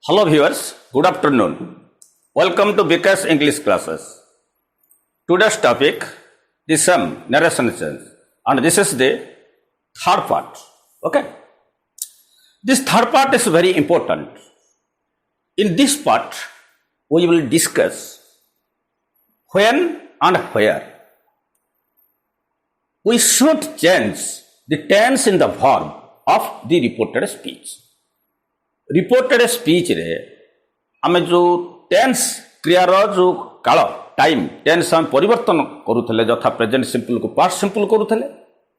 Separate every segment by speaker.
Speaker 1: Hello viewers, good afternoon. Welcome to Vikas English classes. Today's topic, the sum narration sense, and this is the third part. Okay. This third part is very important. In this part, we will discuss when and where we should change the tense in the verb of the reported speech. Reported speech रे आमे जो tense क्रियार जो काल time tense हम परिवर्तन करूथले जथा present simple को पास्ट सिंपल करूथले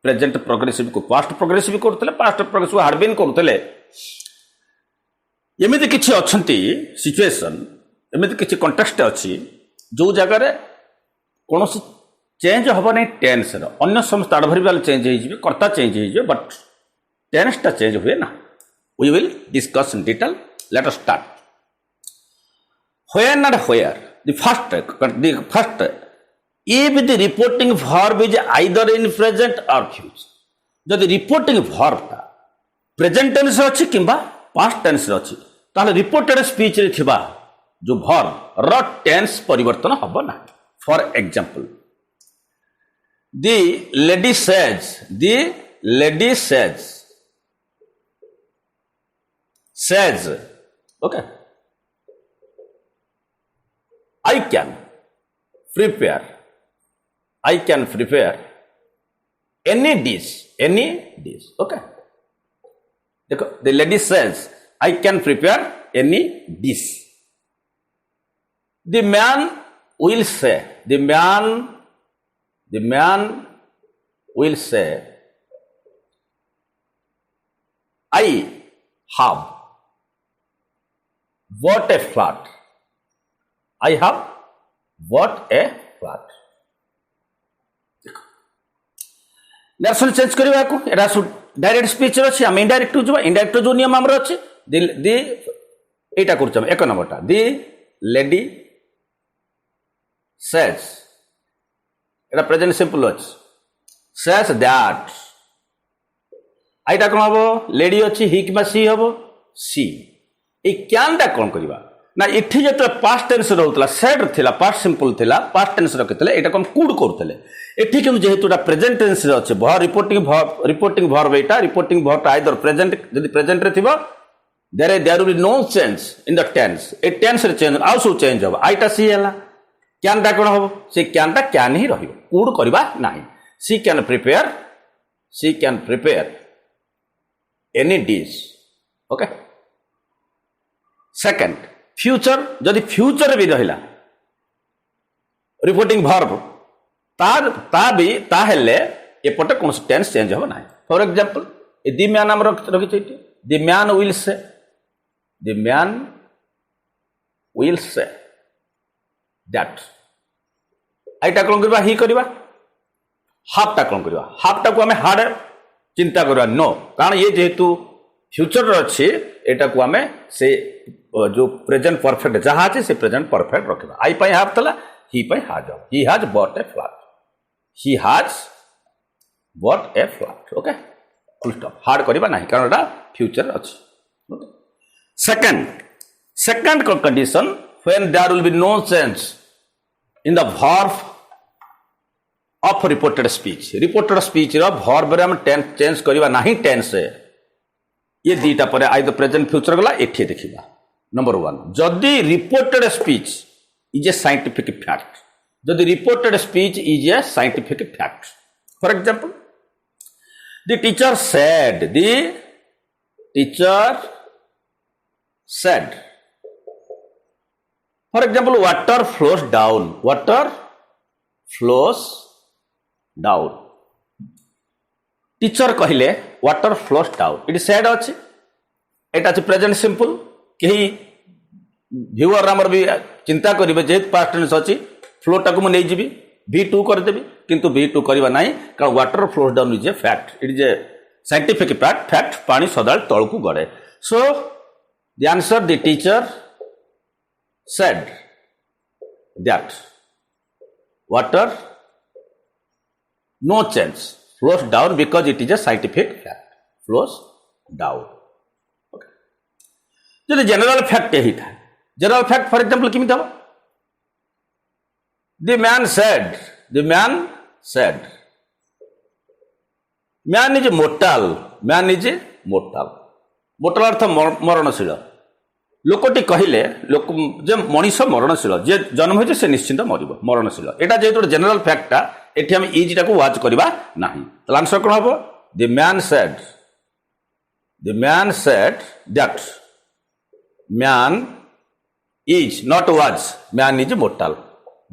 Speaker 1: प्रेजेंट प्रोग्रेसिव को पास्ट प्रोग्रेसिव करूथले पास्ट प्रोग्रेसिव हाड बीन करूथले एमिति किछि अछंती सिचुएशन एमिति किछि कॉन्टेक्स्ट अछि जो जगह रे कोनोसी चेंज हबो नै टेंस रो अन्य समस्त एडवर्बियल चेंज होई जिवे कर्ता चेंज होई जिवे बट टेंस ता चेंज हुए ना. We will discuss in detail. Let us start. When and where? The first, if the reporting verb is either in present or future. जदि reporting verb ता present tense अछि किंबा past tense अछि ताले reported speech रे थिबा जो verb र tense परिवर्तन हबो ना. For example, the lady says, okay, I can prepare any dish, okay. The lady says, I can prepare any dish. The man will say, I have bought a flat. I have bought a flat. Narration change करबा को era direct speech रो छी हम indirect जो नियम हमर अछि दी एटा करछ एक नंबरटा दी लेडी सेज एरा प्रेजेंट सिंपल अछि सेज दैट आइटा कोन हबो लेडी अछि ही कि सी हबो सी ए क्यान दा कोन करबा ना इठी जते पास्ट टेंस रहउतला सेड थिला पास्ट सिंपल थिला past tense रखितले Etah cone could करथले एठी किंतु जेहेतुटा प्रेजेंट टेंस रे अछि भर रिपोर्टिंग verb एटा रिपोर्टिंग verb आइदर प्रेजेंट जदि प्रेजेंट रे थिबो there will be no change in the tense ए टेंस रे चेंज आउसो चेंज हो आइटा सी हला क्यान दा कोन हो से क्यान दा क्यान ही रहिबो कुड करबा नाही she can prepare any dish. Okay. Second, future जदि फ्यूचर भी रहिला रिपोर्टिंग verb ता हेले एपटे कोन टेंस चेंज हो ना. फॉर एग्जांपल ए दी मैन हम रखि छै the man will say that आइटा कोन करबा ही करबा हाफ टा कोन करबा हाफ टा को हमें हार्ड चिंता करवा नो कारण ये जेहेतु फ्यूचर अच्छे एटा को आमे से जो प्रेजेंट परफेक्ट जहाँ अच्छे से प्रेजेंट परफेक्ट रखा आई पाई हाफ तला ही पाई has he has bought a flat okay full stop had करबा नहीं कारण एटा फ्यूचर अच्छे. Second condition when there will be no change in the verb of reported speech रो वर्ब रे हम टेंस चेंज करबा नाही टेंस ये दीटा पर आइदर प्रेजेंट फ्यूचर गला एठी देखिबा. नंबर 1 जदि reported speech is a scientific fact जदि reported speech is a scientific fact for example the teacher said for example water flows down teacher कहले water flows down it said अछि एटा अछि present simple केही viewer हमर भी चिंता करिवे जे पास्ट टेंस अछि फ्लो टाको म नै जिबी V2 कर देबी किंतु V2 करबा नाही कारण water flows down is a fact it is a scientific fact पानी सदाल तळ को गडे. So the answer the teacher said that water no change flows down because it is a scientific fact flows down. Okay. যদি general fact यही था general fact for example किमित हम the man said man is mortal mortal अर्थ मरणशील लोकटी कहले लोक जे मनीष मरणशील जे जन्म होइছে से निश्चिंत मरिब मरणशील एटा जे जनरल फैक्टटा एठी हम इज टाको वाच करबा नाही तो आंसर कोन हबो the man said that man is not was man is mortal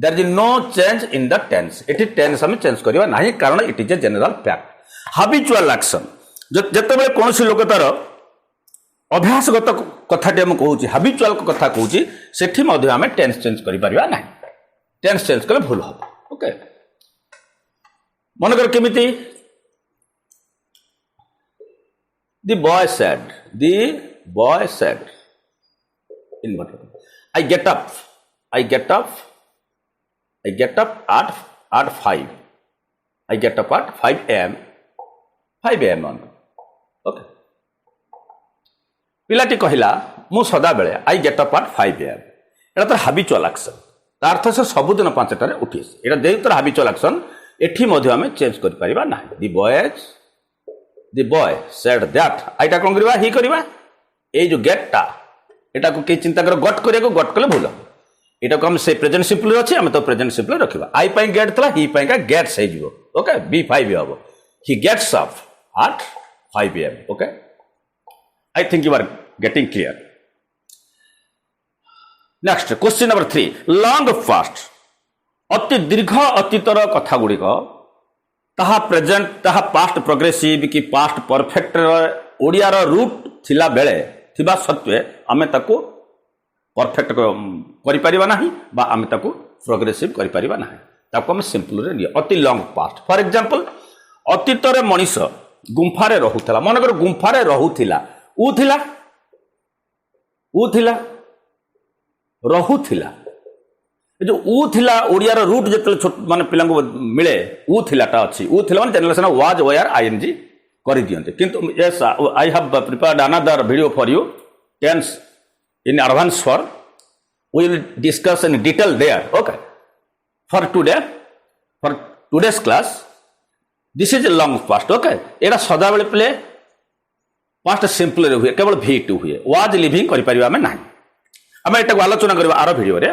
Speaker 1: there is no change in the tense एठी टेंस हम चेंज करबा नाही कारण it is a general fact habitual action जते बेले कोनसी लोक तार अभ्यासगत कथाटी आम कहूँ हाबिचुआल कथा कहूँ सेठी आम टेंस चेंज कर टेंस चेंज कले भूल हम ओके मनकर केमिति the boy said I get up at 5 I get up at 5 a.m. on okay पिलाटी कहला मु सदा बेले I get up at 5 am एटा तो हाबिचुअल एक्शन अर्थ से सबुदिन 5टारे उठी एटा जेतर हाबिचुअल एक्शन एठी मध्ये आमे चेंज करि परिबा ना द बॉय सेड दैट आइटा कोन करबा ही करबा ए जो गेटटा एटा को के चिंता कर गट करिया को गट कले भूल एटा को हम से प्रेजेंट सिंपल अछि हम तो प्रेजेंट सिंपल रखिबा आई पई गेट तला ही पई का गेट्स हे जिवो ओके b5 हबो he gets up at 5 am okay I think you are getting clear. Next, question number 3. Long past. अति दीर्घ अतीतर कथा गुड़िक ताहा प्रेजेंट ताहा पास्ट प्रोग्रेसिव कि पास्ट परफेक्ट ओडियार रूट थिला बेले थिबा सत्वे आमे ताको परफेक्ट करि परिबा नाही बा आमे ताको प्रोग्रेसिव करि परिबा नाही ताको हम सिंपल रे लिया अति लॉन्ग पास्ट फॉर एग्जांपल अतीतर मनीष गुंफारे रहुथला मनकर गुंफारे रहुथिला ऊ थिला रहुथिला जो ऊ थिला ओडियार रूट जतले माने पिला को मिले ऊ थिलाटा अछि ऊ थिला माने जनरेशन वाज वेयर आईएनजी करि दियंते किंतु yes I have prepared another video for you tense in advance for we will discuss in detail there okay for today's class this is a long past okay एटा सदा बेले play past simple हुए केवल V2 हुए was living करि परिबा में नाही हम एटा आलोचना करबा आरो वीडियो रे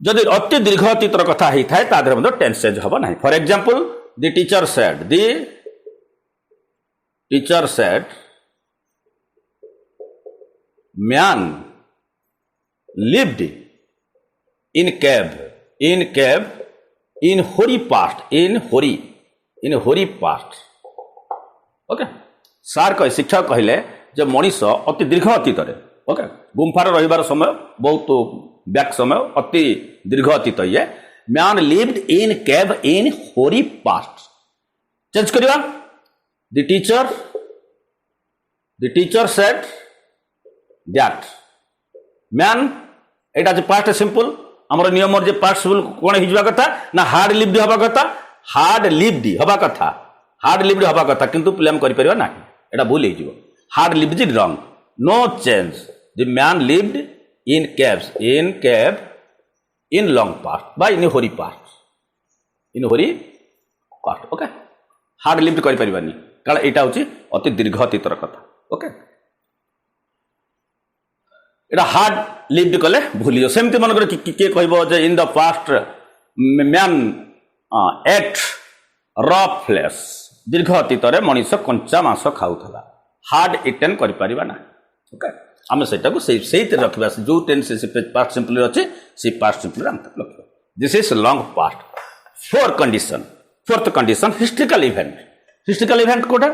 Speaker 1: जदि अति दीर्घ अतीतर कथा हेई थाए ता देर मतलब टेंस चेंज हबो नाही for example the teacher said man lived in cave in hoary past okay सार कह शिक्षक कहले जे मनीष अति दीर्घ अतीत ओके गुंफार रहिबार समय बहुत बैक समय अति दीर्घ अतीत ये man lived in cave in hoary past change करिया the teacher said that man Etah J past simple हमर नियम जे पास्ट सिंपल कोन हिजबा कथा ना हार्ड लिव्ड हबा कथा किंतु प्लेम करि परिबा नाही एटा भूल हिजबो had lived is wrong no change the man lived in cave in long past by in hoary past okay hard lived करि परिबानी कारण एटा होची अति दीर्घ अतीतर कथा ओके एटा हार्ड लिव्ड कले भूलियो सेमति मन कर के कहबो जे in the past man ate raw flesh दीर्घ अतीतर मनीष कंचा मांस खाऊला हार्ड इटेन कर पारिबा ना ओके आम से रखा जो टेंस से पास्ट सिंपल अच्छे से पास्ट सिंपल रखा this is long past fourth condition historical event कोटा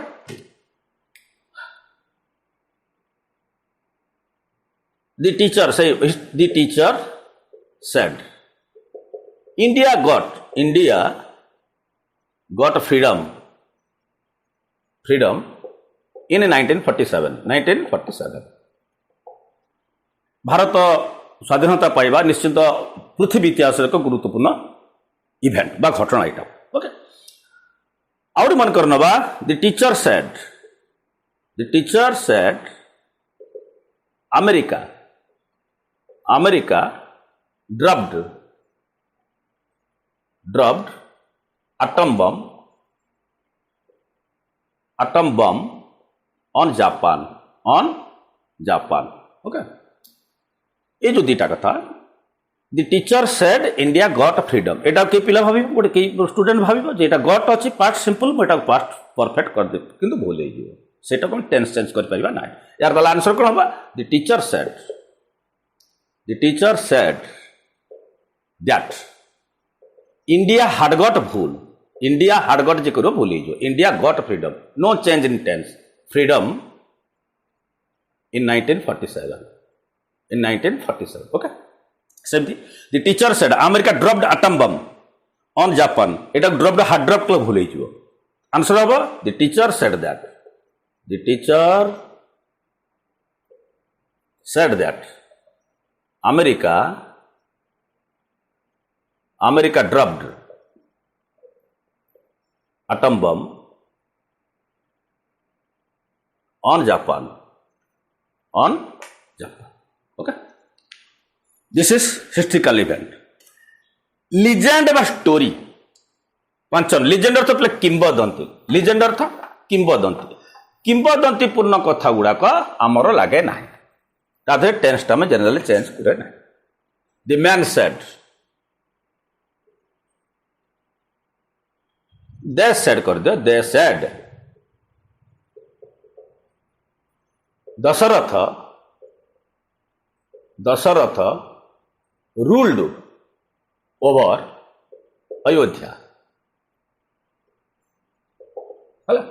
Speaker 1: the teacher said India got freedom in 1947 Bharat स्वाधीनता पाइबा निश्चित पृथ्वी इतिहास एक गुरुत्वपूर्ण इवेंट बा घटना एटा ओके आउट मन कर नबा the teacher said America, America dropped atom bomb on Japan. Okay. ये जो दीटा कथा the teacher said India got freedom. एटा के पिला भाबी गोटे के स्टूडेंट भाबी जे एटा गॉट अछि पास्ट सिंपल मोटा पास्ट परफेक्ट कर दे किंतु भूल हे जिवो सेटा कोन टेंस चेंज कर परिबा ना यार गला आंसर कोन होबा the teacher said that India had got भूल India had got जे करो भूल हे जो India got freedom no change in tense freedom in 1947 okay. Same thing. The teacher said America dropped atom bomb on Japan. It dropped hard drop club भूल ही answer होगा the teacher said that America dropped atom bomb on Japan. Okay. This is historical event. Legend বা story. पंचम legend अर्थ play किंबदंती. Legend अर्थ किंबदंती. किंबदंती पूर्ण कथा गुड़ाक आमर लगे ना. तादे tense टा में जनरली चेंज करे ना. The man said. They said कर दो. They said. Dasharath ruled over Ayodhya हला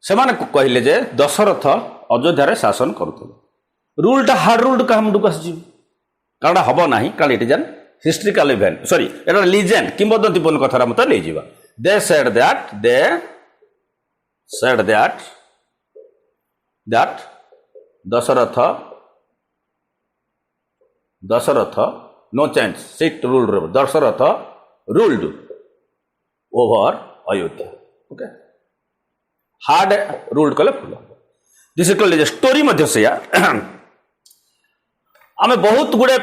Speaker 1: सेमाने कहले जे दशरथ अयोध्या रे शासन करूथले रूलटा हार्ड रूल्ड का हम डुकस जी कारण हबो नाही कारण it is an historical event sorry एटा लीजेंड किंबदंती पूर्ण कथा मत ले जीवा they said that Dashrath no change सिट rule Dashrath ruled over Ayodhya okay had ruled कले फुल दिस इज कॉल्ड स्टोरी मध्य से आम बहुत गुड़े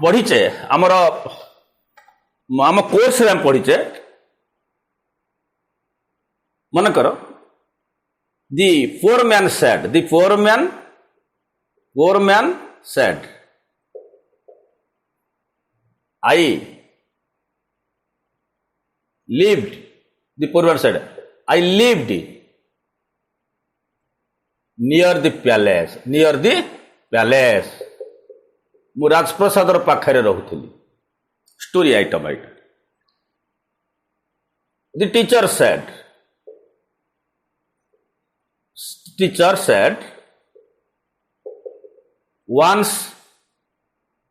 Speaker 1: पढ़ीचे आमर आम कोर्स रे पढ़ीचे मन कर दी फोर man said I lived, the poor man said, I lived near the palace. मु राजप्रसाद पाखरे रहूली story item The teacher said, once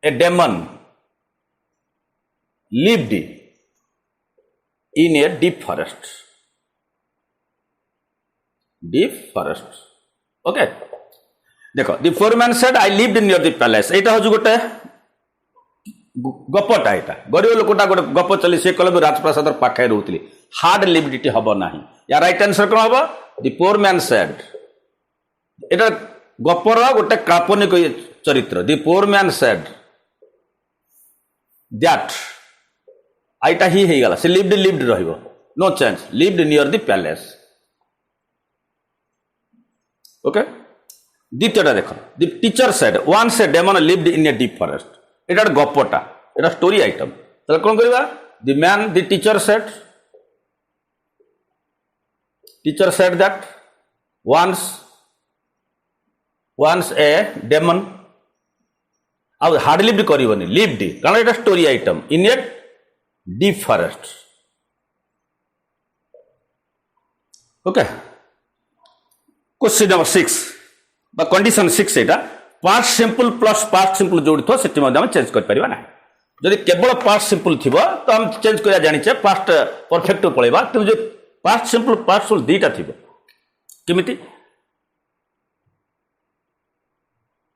Speaker 1: a demon lived in a deep forest. Okay. देखो the foreman said I lived near the palace. एटा हो गोटे गपटा एटा गरीब लोकटा गोटे गप चली से कहले राजप्रसाद पाखे रहउतली हार्ड लिविडिटी हबो नाही या राइट आंसर कोन हबो the poor man said एटा गपर गोटे काल्पनिक चरित्र the poor man said that आईटा ही गला से लिव्ड रहिबो no change lived near the palace okay द्वितीयटा देखो the teacher said once a demon lived in a deep forest एटा गपटा एटा स्टोरी आइटम तले कोन करबा the teacher said that once a demon आ हार्ड लिव्ड करबनी लिव्ड कारण एटा story item in a deep forest okay question number 6 बा कंडीशन 6 एटा past simple plus past simple जोड़ी थो सेति मध्ये हम चेंज कर परिबा ना जदि केवल पास्ट सिंपल थिबो तो हम चेंज करिया जानिचे पास्ट परफेक्ट पळेबा तो जो पास्ट सिंपल दीटा थिबो किमिति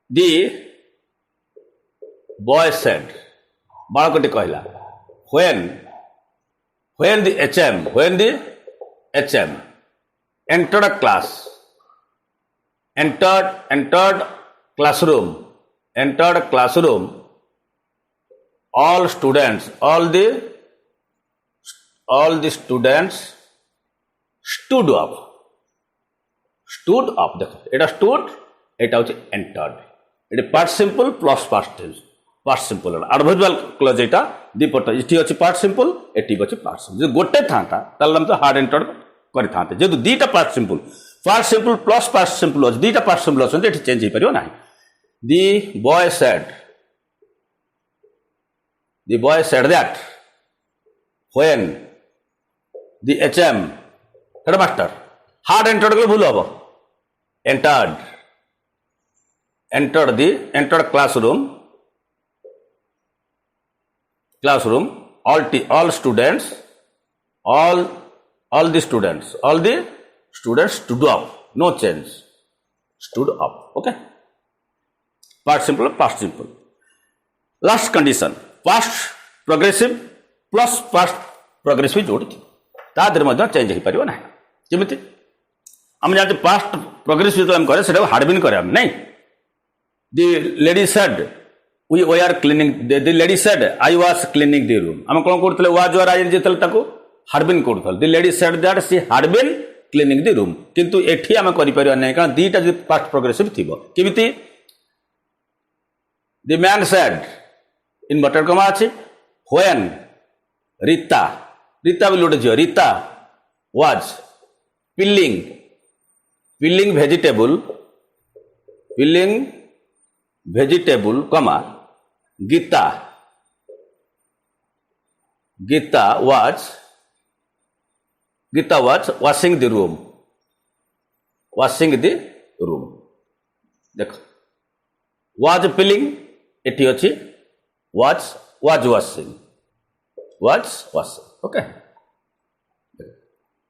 Speaker 1: दी बॉय सेड बाळकटी कहला when the HM entered classroom entered classroom, all the students stood up. देखो এটা stood, এটা হচ্ছে entered. এটা part simple plus past tense. Past simple adverbial clause এটা দ্বিপদ এটি হচ্ছে part simple, এটি হচ্ছে part simple. যদি গোটে থাকা তাহলে আমি তো hard entered করে থাকতে, যেহেতু দুইটা part simple plus past simple ଅଛି, দুইটা part simple অଛନ୍ତି, এটি চেঞ্জ ହେଇପାରିବ ନାହିଁ. The boy said that when the HM headmaster hard entered কলে ভুল হবে. entered classroom, all the students stood up. No change, stood up. Okay, part simple, past simple. Last condition, past progressive plus past progressive जोड़ी ता देर मध्य change हो पारिबो ना. जेमिति हम जानते past progressive जो हम करे सेटा हार्ड बीन करे हम नहीं. The lady said we were cleaning, the lady said I was cleaning the room. हम कोन करतले was or I जेतल ताको हार्ड बीन करतल. The lady said that she had been cleaning the room. किंतु एठी हम करि परिबा नै कारण दीटा जे past progressive थिबो. केमिति the man said inverted comma আছে when Rita will load here. Rita was peeling vegetable, comma Gita was washing the room. देखो was peeling एटी अच्छी was washing. Okay,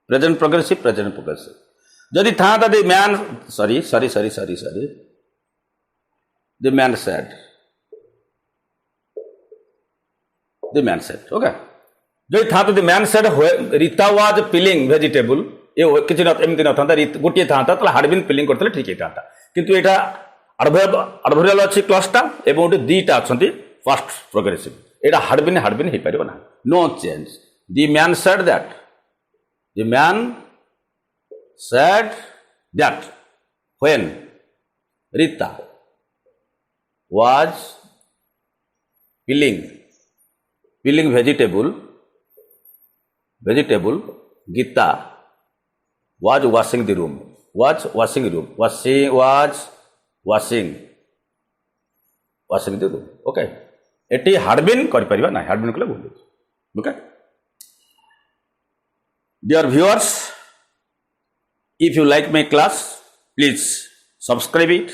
Speaker 1: present progressive. जदि था the man sorry the man said okay, जदि था the man said Rita was peeling vegetable, ये किसी न एमती न था गोटे था हार्ड बीन पेलिंग करते ठीक है. किंतु एटा adverbial अच्छी क्लॉजटा एवं दीटा अच्छी past progressive. Etah hard been हो पारिबो ना. No change. The man said that when Rita was peeling vegetable, Gita was washing the room. Washing the room. Okay, एटी हार्ड बीन करि परिबा ना. हार्ड बीन कले बोल. Okay, dear viewers, if you like my class, please subscribe it.